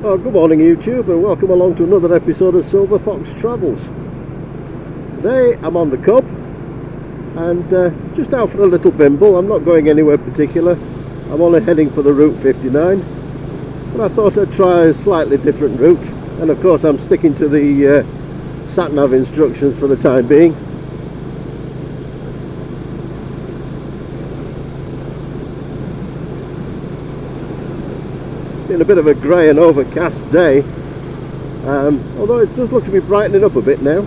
Oh, good morning YouTube, and welcome along to another episode of Silver Fox Travels. Today I'm on the Cub and just out for a little bimble. I'm not going anywhere particular. I'm only heading for the Route 59, but I thought I'd try a slightly different route, and of course I'm sticking to the sat-nav instructions for the time being. Been a bit of a grey and overcast day, although it does look to be brightening up a bit now.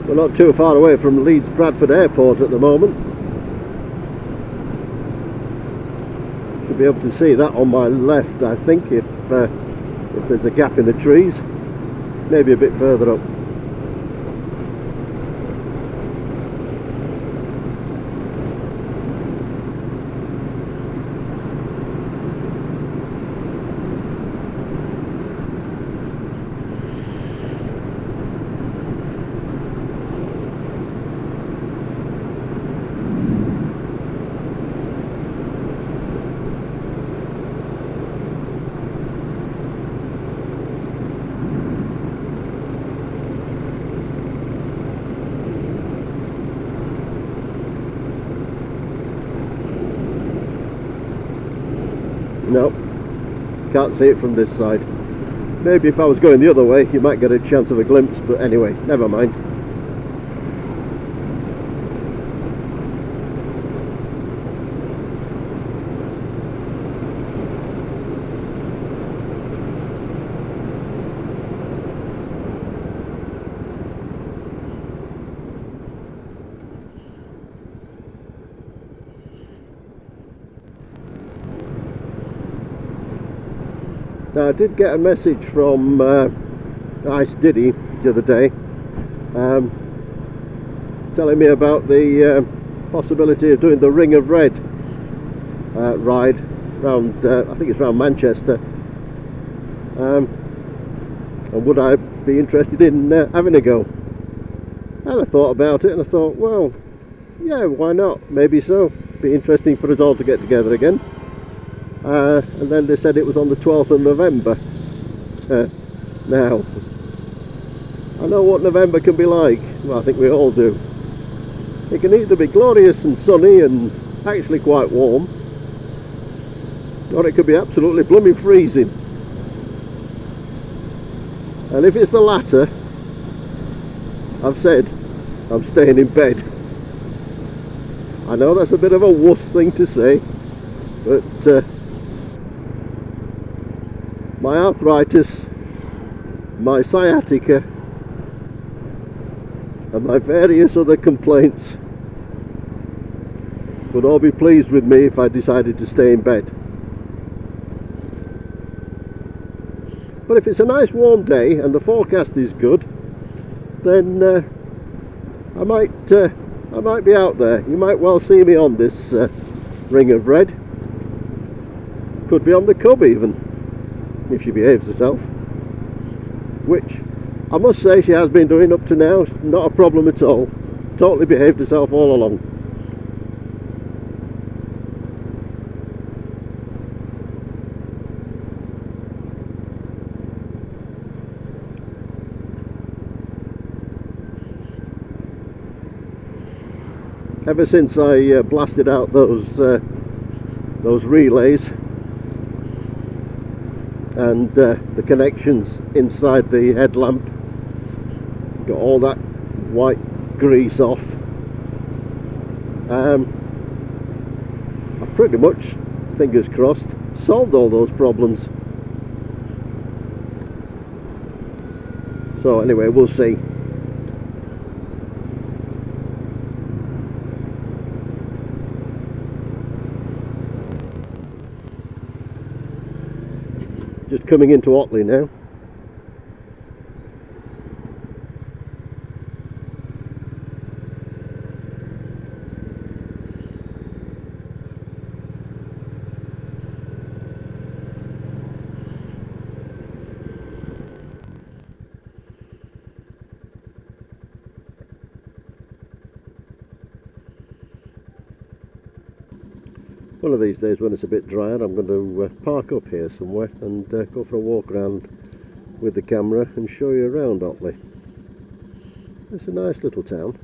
We're not too far away from Leeds Bradford Airport at the moment. Should be able to see that on my left, I think, if there's a gap in the trees, maybe a bit further up. No, can't see it from this side. Maybe if I was going the other way you might get a chance of a glimpse, but anyway, never mind. Now, I did get a message from Ice Diddy the other day, telling me about the possibility of doing the Ring of Red ride round, I think it's round Manchester, and would I be interested in having a go? And I thought about it and I thought, well, yeah, why not? Maybe so. Be interesting for us all to get together again. And then they said it was on the 12th of November. Now, I know what November can be like. Well, I think we all do. It can either be glorious and sunny and actually quite warm, or it could be absolutely blooming freezing. And if it's the latter, I've said I'm staying in bed. I know that's a bit of a wuss thing to say, but my arthritis, my sciatica, and my various other complaints would all be pleased with me if I decided to stay in bed. But if it's a nice warm day and the forecast is good, then I might be out there. You might well see me on this Ring of Red. Could be on the Cub even, if she behaves herself, which I must say she has been doing up to now. Not a problem at all. Totally behaved herself all along. Ever since I blasted out those relays and the connections inside the headlamp, got all that white grease off, I've pretty much, fingers crossed, solved all those problems. So anyway, we'll see. Just coming into Otley now. One of these days when it's a bit drier, I'm going to park up here somewhere and go for a walk around with the camera and show you around Otley. It's a nice little town.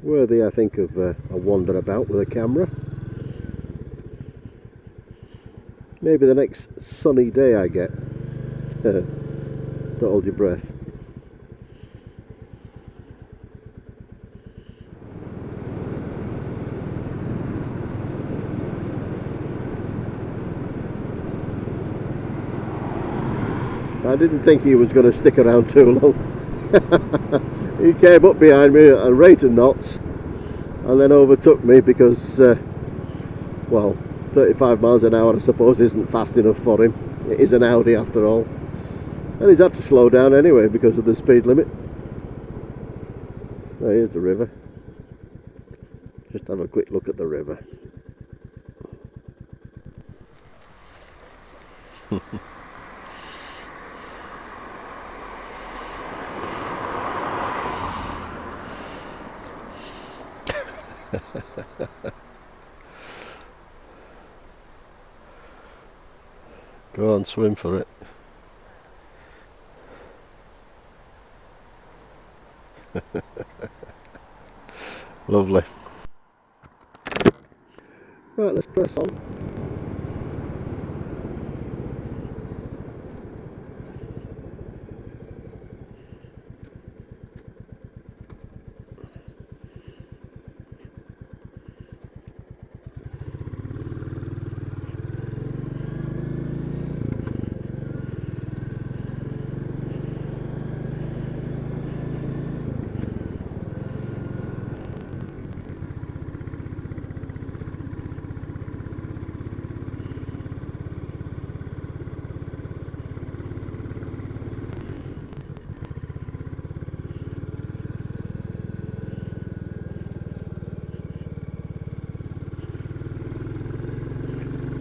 Worthy, I think, of a wander about with a camera. Maybe the next sunny day I get. Don't hold your breath. I didn't think he was going to stick around too long. He came up behind me at a rate of knots and then overtook me because, well, 35 miles an hour I suppose isn't fast enough for him. It is an Audi after all. And he's had to slow down anyway because of the speed limit. Oh, here's the river. Just have a quick look at the river. Go on, swim for it. Lovely. Right, let's press on.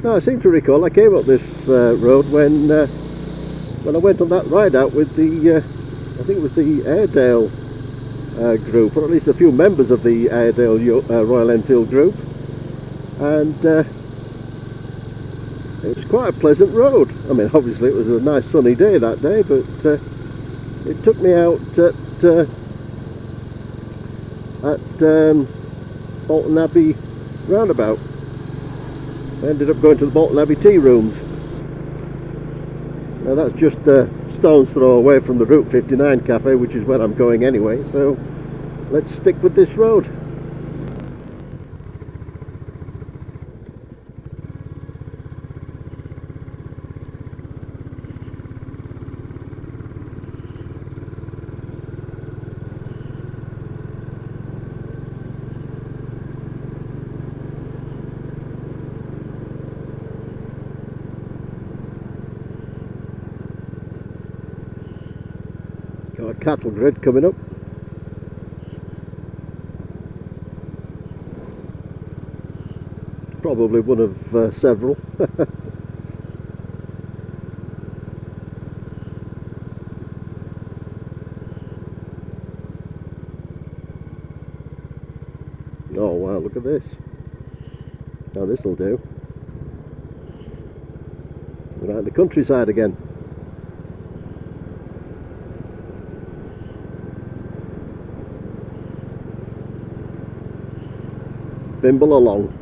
No, I seem to recall I came up this road when I went on that ride out with the, I think it was the Airedale group, or at least a few members of the Airedale Royal Enfield group, and it was quite a pleasant road. I mean, obviously it was a nice sunny day that day, but it took me out at Bolton Abbey roundabout. I ended up going to the Bolton Abbey tea rooms. Now that's just a stone's throw away from the Route 59 Café, which is where I'm going anyway, so let's stick with this road. Got a cattle grid coming up. Probably one of several. Oh wow, look at this. Now this'll do. We're out in the countryside again. Bimble along.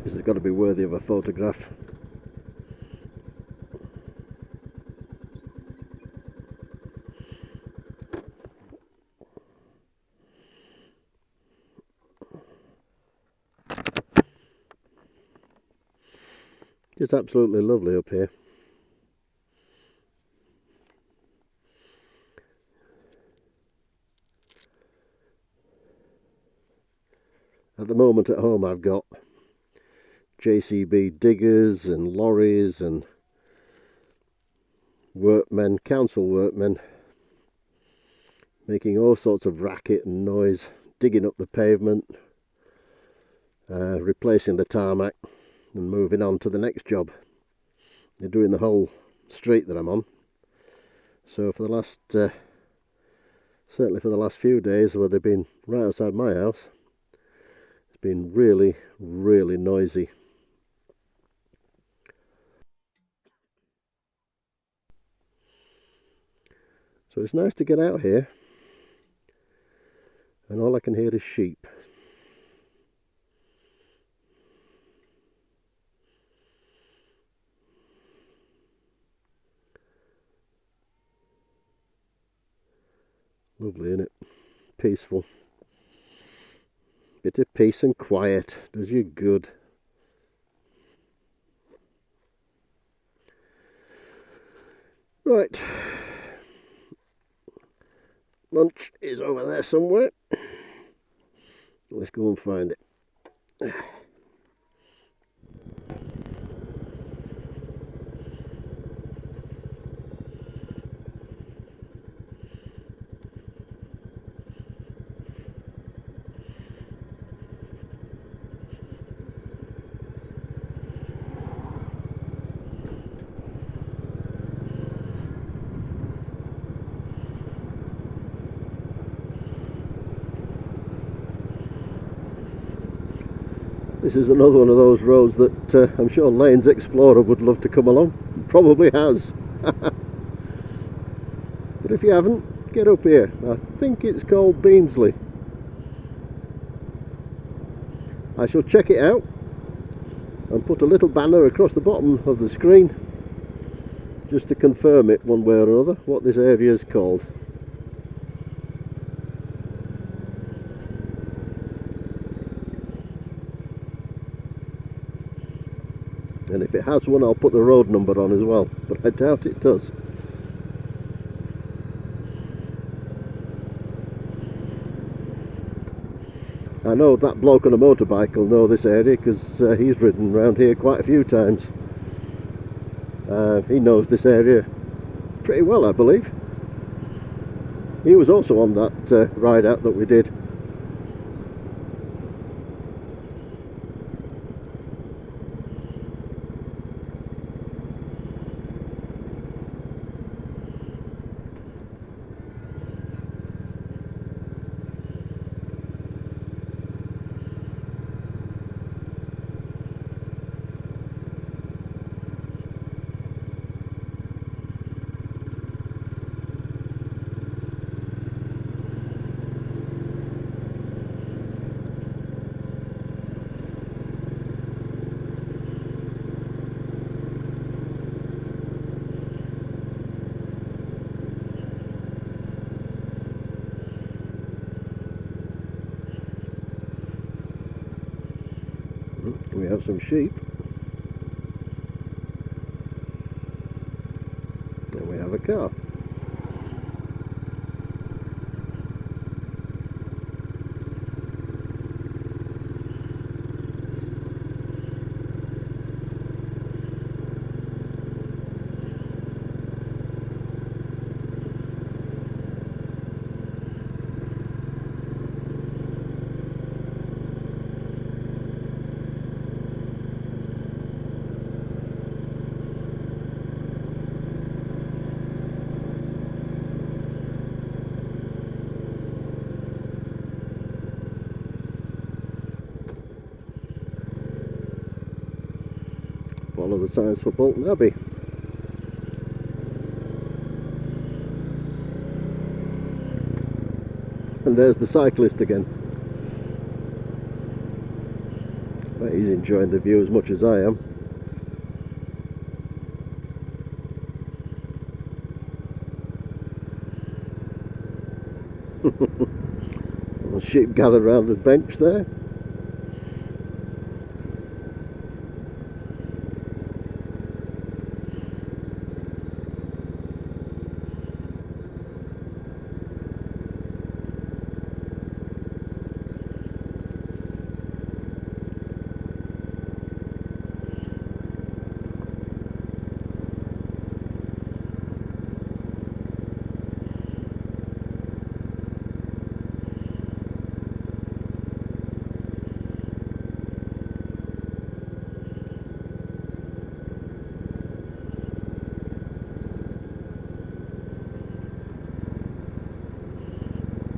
This has got to be worthy of a photograph. It's absolutely lovely up here. At the moment at home I've got JCB diggers and lorries and workmen, council workmen, making all sorts of racket and noise, digging up the pavement, replacing the tarmac and moving on to the next job. They're doing the whole street that I'm on. So for the last, certainly for the last few days where they've been right outside my house, it's been really, really noisy. So it's nice to get out here and all I can hear is sheep. Lovely, isn't it? Peaceful. Bit of peace and quiet does you good. Right. Lunch is over there somewhere. Let's go and find it. This is another one of those roads that I'm sure Lane's Explorer would love to come along. Probably has. But if you haven't, get up here. I think it's called Beamsley. I shall check it out and put a little banner across the bottom of the screen just to confirm it one way or another, what this area is called. And if it has one, I'll put the road number on as well, but I doubt it does. I know that bloke on a motorbike will know this area because he's ridden around here quite a few times. He knows this area pretty well, I believe. He was also on that ride out that we did. We have some sheep, and we have a car. Follow the signs for Bolton Abbey. And there's the cyclist again. bet he's enjoying the view as much as I am. The sheep gathered around the bench there.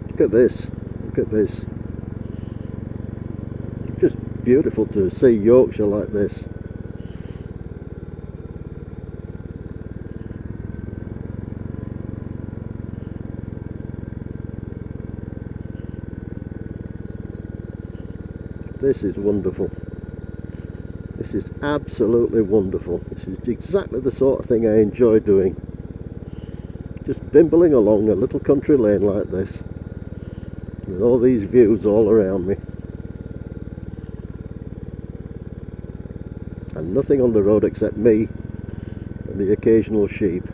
Look at this, look at this. Just beautiful to see Yorkshire like this. This is wonderful. This is absolutely wonderful. This is exactly the sort of thing I enjoy doing. Just bimbling along a little country lane like this, with all these views all around me, and nothing on the road except me and the occasional sheep.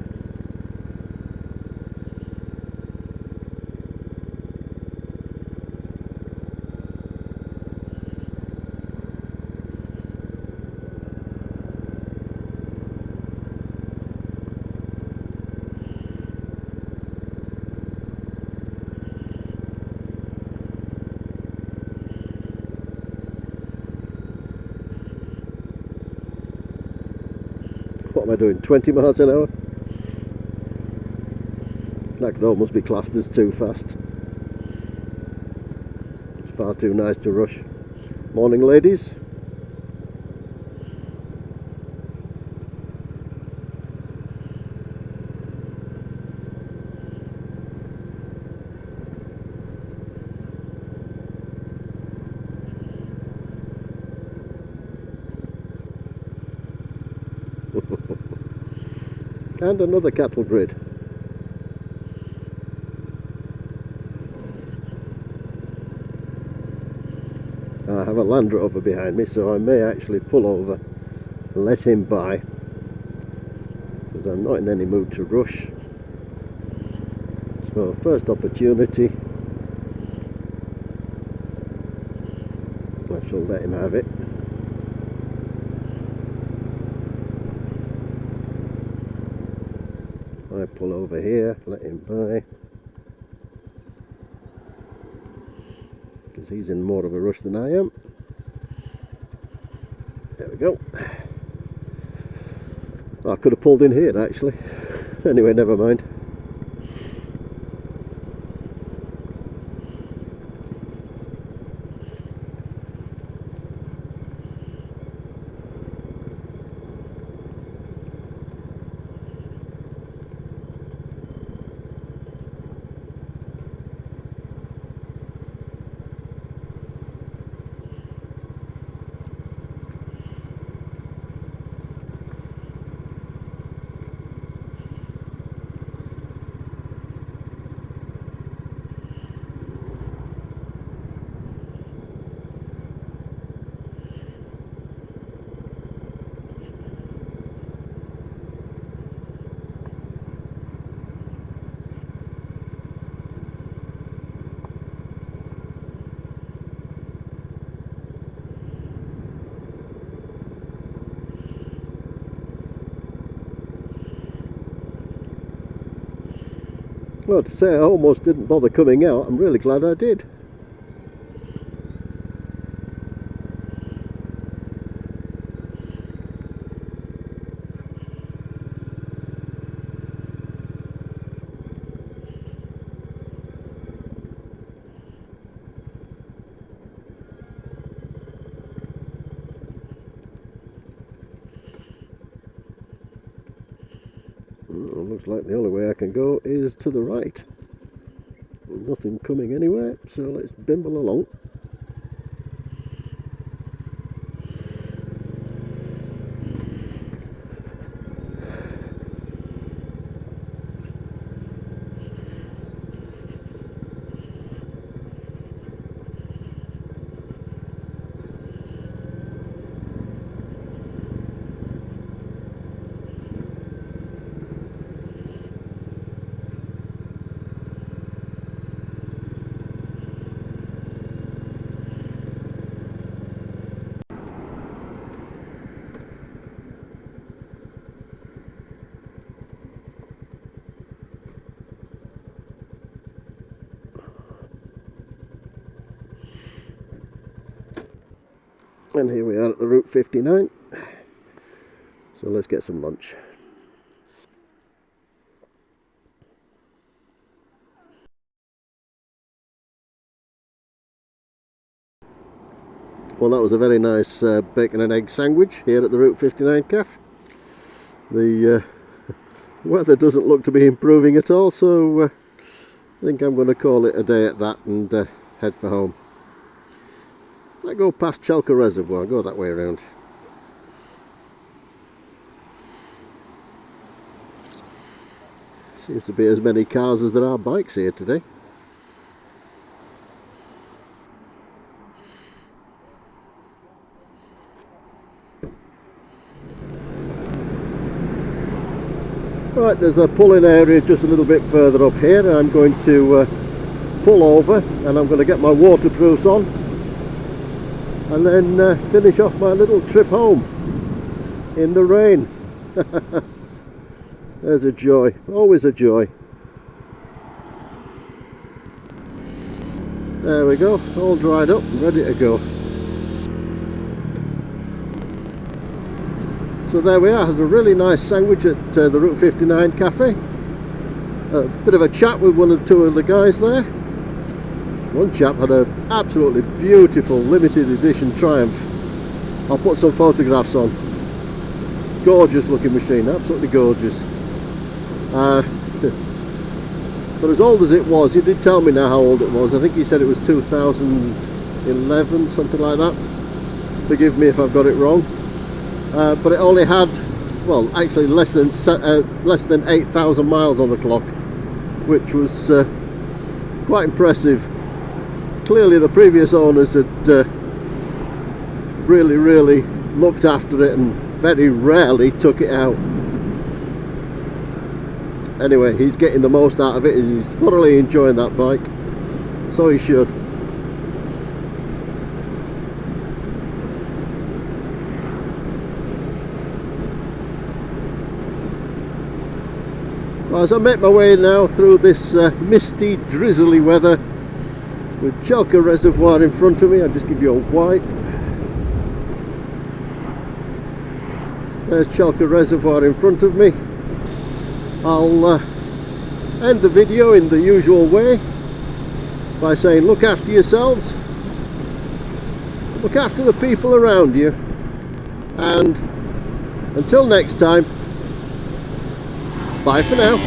What am I doing, 20 miles an hour? That could almost be classed as too fast. It's far too nice to rush. Morning, ladies. And another cattle grid. I have a Land Rover behind me, so I may actually pull over and let him by, because I'm not in any mood to rush. So first opportunity, I shall let him have it. I pull over here, let him by, because he's in more of a rush than I am. There we go. I could have pulled in here actually. Anyway, never mind. Well, to say I almost didn't bother coming out, I'm really glad I did. Looks like the only way I can go is to the right. Nothing coming anywhere, so let's bimble along. And here we are at the Route 59. So let's get some lunch. Well, that was a very nice bacon and egg sandwich here at the Route 59 Café. The weather doesn't look to be improving at all, so I think I'm going to call it a day at that and head for home. I go past Chellington Reservoir, go that way around. Seems to be as many cars as there are bikes here today. Right, there's a pull-in area just a little bit further up here. I'm going to pull over and I'm going to get my waterproofs on and then finish off my little trip home in the rain. There's a joy, always a joy. There we go, all dried up, ready to go. So there we are, I had a really nice sandwich at the Route 59 Café. A bit of a chat with one or two of the guys there. One chap had an absolutely beautiful limited edition Triumph. I'll put some photographs on. Gorgeous looking machine, absolutely gorgeous. But as old as it was, he did tell me now how old it was. I think he said it was 2011, something like that. Forgive me if I've got it wrong. But it only had, well, actually less than 8,000 miles on the clock, which was quite impressive. Clearly the previous owners had really looked after it and very rarely took it out. Anyway, he's getting the most out of it, he's thoroughly enjoying that bike, so he should. As I make my way now through this misty, drizzly weather with Chellington Reservoir in front of me, I'll just give you a wipe. There's Chellington Reservoir in front of me. I'll end the video in the usual way by saying look after yourselves, look after the people around you, and until next time, bye for now.